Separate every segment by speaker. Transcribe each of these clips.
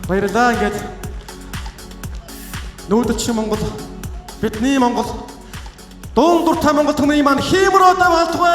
Speaker 1: Баярлалаа ингээд нүүдэлчин Монгол бидний Монгол дуун дуртай Монгол түмний маань хиймроо даваалтгүй.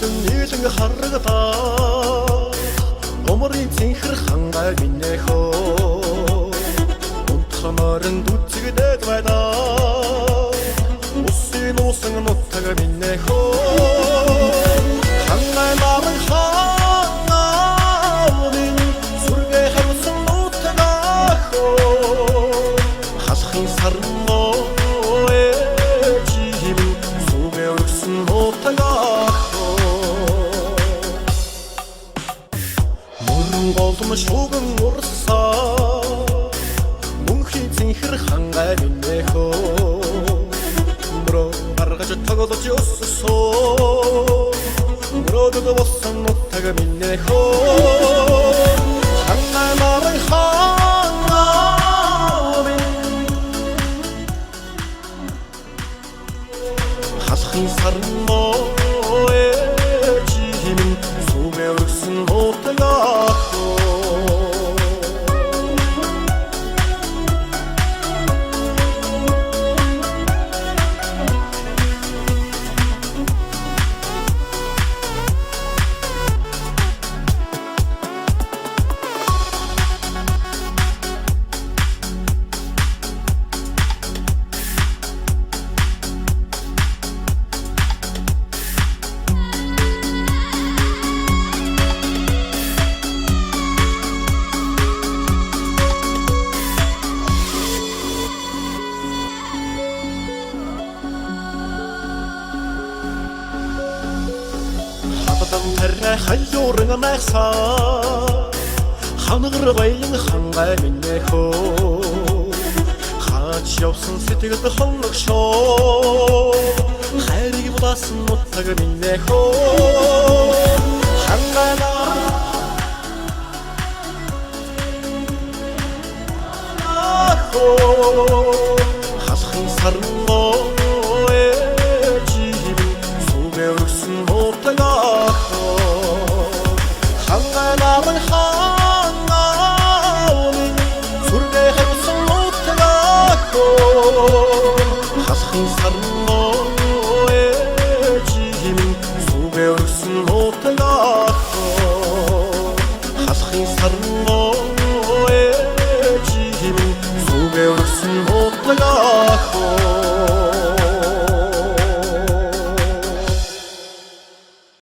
Speaker 2: Нийлэн харагдаа Гомрын цэнхэр хангай минэхөө Унтхамарын дүцэгдээд байдаа Усын усан нутаг минэхөө Хангай наран хаанаамын Сүргэ харсан нутагахөө Халахын сарноо ээжим Сүгэ өргсөн нутагахөө Голдом шуган урсаа Мөнхийн цэнхэр хангай минэхөө Мөрөө гаргаж тоглож өссөө Мөрөөдөд болсон нутаг минэхөө Хангай наран хаанаамын Халахын сарноо ээжим Сүгэ өргсөн нутагахөө Тэрэ хаяурын найсаа Ханагар баян хангай минэхөө Хаач явсан сэтгэлд хоногшоо Хайрыг булаасан нутаг минэхөө Хангай Халахын сарноо ээжим Сүгэ өргсөн нутагахөө Хангай наран хаанаамын Сүргэ харсан нутагахөө Халахын сарноо ээжим Сүгэ өргсөн нутагахөө Халахын сарноо